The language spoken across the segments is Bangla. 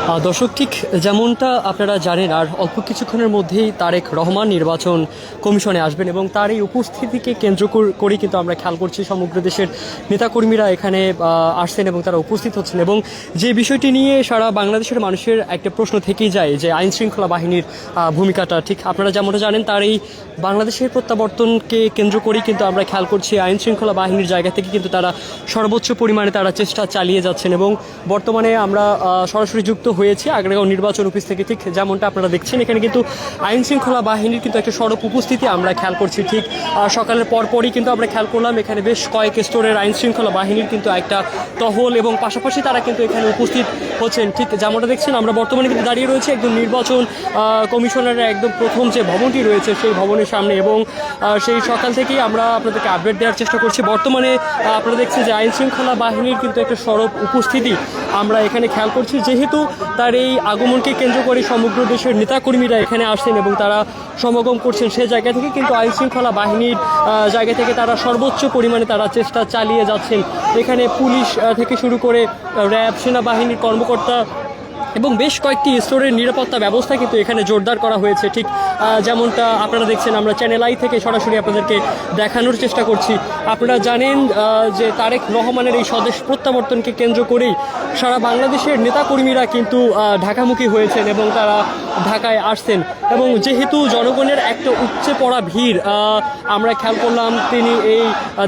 দর্শক, ঠিক যেমনটা আপনারা জানেন, আর অল্প কিছুক্ষণের মধ্যেই তারেক রহমান নির্বাচন কমিশনে আসবেন এবং তার এই উপস্থিতিকে কেন্দ্র করেই কিন্তু আমরা খেয়াল করছি সমগ্র দেশের নেতাকর্মীরা এখানে আসছেন এবং তারা উপস্থিত হচ্ছেন। এবং যে বিষয়টি নিয়ে সারা বাংলাদেশের মানুষের একটা প্রশ্ন থেকেই যায় যে আইন শৃঙ্খলা বাহিনীর ভূমিকাটা, ঠিক আপনারা যেমনটা জানেন তার এই বাংলাদেশের প্রত্যাবর্তনকে কেন্দ্র করেই কিন্তু আমরা খেয়াল করছি আইন শৃঙ্খলা বাহিনীর জায়গা থেকে কিন্তু তারা সর্বোচ্চ পরিমাণে তারা চেষ্টা চালিয়ে যাচ্ছেন। এবং বর্তমানে আমরা সরাসরি যুক্ত হয়েছি আগারগাঁও নির্বাচন অফিস থেকে। ঠিক যেমনটা আপনারা দেখছেন, এখানে কিন্তু আইন শৃঙ্খলা বাহিনীর কিন্তু একটা সড়ক উপস্থিতি আমরা খেয়াল করছি। ঠিক সকালের পরপরই কিন্তু আমরা খেয়াল করলাম এখানে বেশ কয়েক স্তরের আইন শৃঙ্খলা বাহিনীর কিন্তু একটা টহল এবং পাশাপাশি তারা কিন্তু এখানে উপস্থিত হচ্ছেন। ঠিক যেমনটা দেখছেন, আমরা বর্তমানে কিন্তু দাঁড়িয়ে রয়েছে একদম নির্বাচন কমিশনারের একদম প্রথম যে ভবনটি রয়েছে সেই ভবনের সামনে। এবং সেই সকাল থেকেই আমরা আপনাদেরকে আপডেট দেওয়ার চেষ্টা করছি। বর্তমানে আপনারা দেখছেন যে আইন শৃঙ্খলা বাহিনীর কিন্তু একটা সড়ক উপস্থিতি আমরা এখানে খেয়াল করছি, যেহেতু তার এই আগমনকে কেন্দ্র করে সমগ্র দেশের নেতাকর্মীরা এখানে আসছেন এবং তারা সমাগম করছেন। সেই জায়গা থেকে কিন্তু আইন শৃঙ্খলা বাহিনীর জায়গা থেকে তারা সর্বোচ্চ পরিমাণে তারা চেষ্টা চালিয়ে যাচ্ছেন। এখানে পুলিশ থেকে শুরু করে র্যাব, সেনাবাহিনীর কর্মকর্তা এবং বেশ কয়েকটি স্তরের নিরাপত্তা ব্যবস্থা কিন্তু এখানে জোরদার করা হয়েছে। ঠিক যেমনটা আপনারা দেখছেন, আমরা চ্যানেল আই থেকে সরাসরি আপনাদেরকে দেখানোর চেষ্টা করছি। আপনারা জানেন যে তারেক রহমানের এই স্বদেশ প্রত্যাবর্তনকে কেন্দ্র করেই সারা বাংলাদেশের নেতাকর্মীরা কিন্তু ঢাকামুখী হয়েছেন এবং তারা ঢাকায় আসছেন। এবং যেহেতু জনগণের একটা উপচে পড়া ভিড় আমরা খেয়াল করলাম, তিনি এই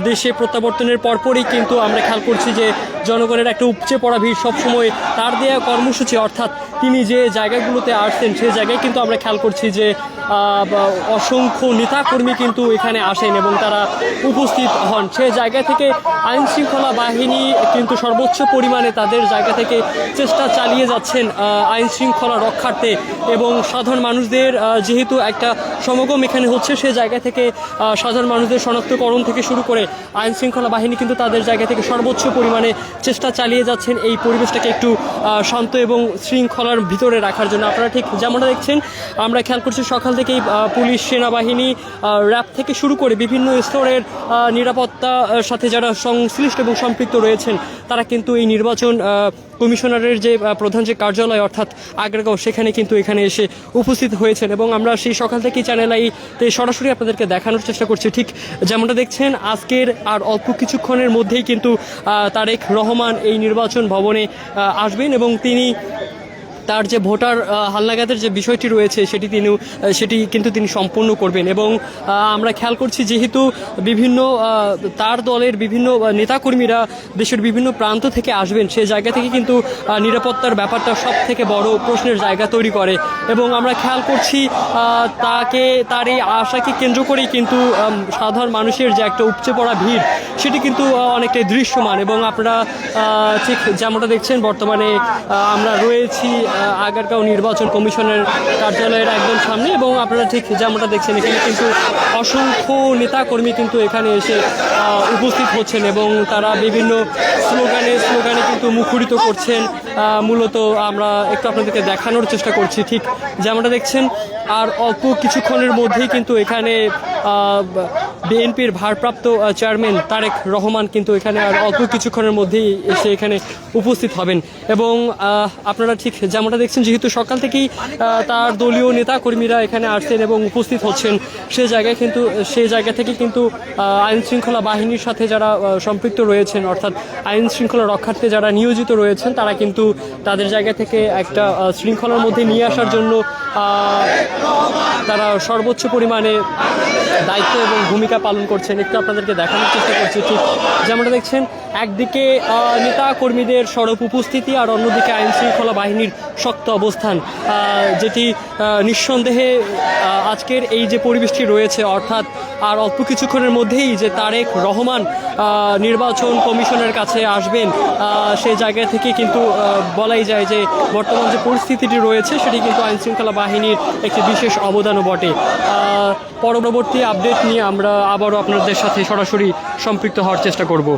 দেশে প্রত্যাবর্তনের পরপরই কিন্তু আমরা খেয়াল করছি যে জনগণের একটা উপচে পড়া ভিড় সবসময় তার দেয়া কর্মসূচি, অর্থাৎ তিনি যে জায়গাগুলোতে আসছেন সেই জায়গায় কিন্তু আমরা খেয়াল করছি যে অসংখ্য নেতাকর্মী কিন্তু এখানে আসেন এবং তারা উপস্থিত হন। সে জায়গা থেকে আইন শৃঙ্খলা বাহিনী কিন্তু সর্বোচ্চ পরিমাণে তাদের জায়গা থেকে চেষ্টা চালিয়ে যাচ্ছেন আইন শৃঙ্খলা রক্ষার্থে। এবং সাধারণ মানুষদের যেহেতু একটা সমাগম এখানে হচ্ছে, সে জায়গা থেকে সাধারণ মানুষদের শনাক্তকরণ থেকে শুরু করে আইন শৃঙ্খলা বাহিনী কিন্তু তাদের জায়গা থেকে সর্বোচ্চ পরিমাণে চেষ্টা চালিয়ে যাচ্ছেন এই পরিবেশটাকে একটু শান্ত এবং শৃঙ্খলার ভিতরে রাখার জন্য। আপনারা ঠিক যেমনটা দেখছেন, আমরা খেয়াল করছি সকাল থেকেই পুলিশ, সেনাবাহিনী, র্যাব থেকে শুরু করে বিভিন্ন স্তরের নিরাপত্তার সাথে যারা সংশ্লিষ্ট এবং সম্পৃক্ত রয়েছেন তারা কিন্তু এই নির্বাচন কমিশনারের যে প্রধান যে কার্যালয় অর্থাৎ আগারগাঁও, সেখানে কিন্তু এখানে এসে উপস্থিত হয়েছেন। এবং আমরা সেই সকাল থেকেই চ্যানেল আইতে সরাসরি আপনাদেরকে দেখানোর চেষ্টা করছি। ঠিক যেমনটা দেখছেন, আজকের আর অল্প কিছুক্ষণের মধ্যেই কিন্তু তারেক রহমান এই নির্বাচন ভবনে আসবেন এবং তিনি তার যে ভোটার হালনাগাদের যে বিষয়টি রয়েছে সেটি কিন্তু তিনি সম্পূর্ণ করবেন। এবং আমরা খেয়াল করছি যেহেতু বিভিন্ন তার দলের বিভিন্ন নেতাকর্মীরা দেশের বিভিন্ন প্রান্ত থেকে আসবেন, সেই জায়গা থেকে কিন্তু নিরাপত্তার ব্যাপারটা সব থেকে বড় প্রশ্নের জায়গা তৈরি করে। এবং আমরা খেয়াল করছি তার এই আশাকে কেন্দ্র করেই কিন্তু সাধারণ মানুষের যে একটা উপচে পড়া ভিড় সেটি কিন্তু অনেকটাই দৃশ্যমান। এবং আপনারা ঠিক যেমনটা দেখছেন, বর্তমানে আমরা রয়েছি আগারগাঁও নির্বাচন কমিশনের কার্যালয়ের একদম সামনে। এবং আপনারা ঠিক যেমনটা দেখছেন, এখানে কিন্তু অসংখ্য নেতাকর্মী কিন্তু এখানে এসে উপস্থিত হচ্ছেন এবং তারা বিভিন্ন স্লোগানে কিন্তু মুখরিত করছেন। মূলত আমরা একটু আপনাদেরকে দেখানোর চেষ্টা করছি। ঠিক যেমনটা দেখছেন, আর অল্প কিছুক্ষণের মধ্যেই কিন্তু এখানে বিএনপির ভারপ্রাপ্ত চেয়ারম্যান তারেক রহমান কিন্তু এখানে আর অল্প কিছুক্ষণের মধ্যেই এসে এখানে উপস্থিত হবেন। এবং আপনারা ঠিক যেমনটা দেখছেন, যেহেতু সকাল থেকেই তার দলীয় নেতাকর্মীরা এখানে আসছেন এবং উপস্থিত হচ্ছেন, সেই জায়গা থেকে কিন্তু আইন শৃঙ্খলা বাহিনীর সাথে যারা সম্পৃক্ত রয়েছেন অর্থাৎ আইন শৃঙ্খলা রক্ষার্থে যারা নিয়োজিত রয়েছেন তারা কিন্তু তাদের জায়গা থেকে একটা শৃঙ্খলার মধ্যে নিয়ে আসার জন্য তারা সর্বোচ্চ পরিমাণে দায়িত্ব এবং ভূমিকা পালন করছেন। একটু আপনাদেরকে দেখানোর চেষ্টা করছি। ঠিক যেমনটা দেখছেন, একদিকে নেতা কর্মীদের সড়ক উপস্থিতি আর অন্যদিকে আইন শৃঙ্খলা বাহিনীর শক্ত অবস্থান, যেটি নিঃসন্দেহে আজকের এই যে পরিবেশটি রয়েছে, অর্থাৎ আর অল্প কিছুক্ষণের মধ্যেই যে তারেক রহমান নির্বাচন কমিশনের কাছে আসবেন, সেই জায়গা থেকে কিন্তু বলাই যায় যে বর্তমান যে পরিস্থিতিটি রয়েছে সেটি কিন্তু আইন শৃঙ্খলা বাহিনীর একটি বিশেষ অবদানও বটে। পরবর্তী আপডেট নিয়ে আমরা আবারও আপনাদের সাথে সরাসরি সম্পৃক্ত হওয়ার চেষ্টা করব।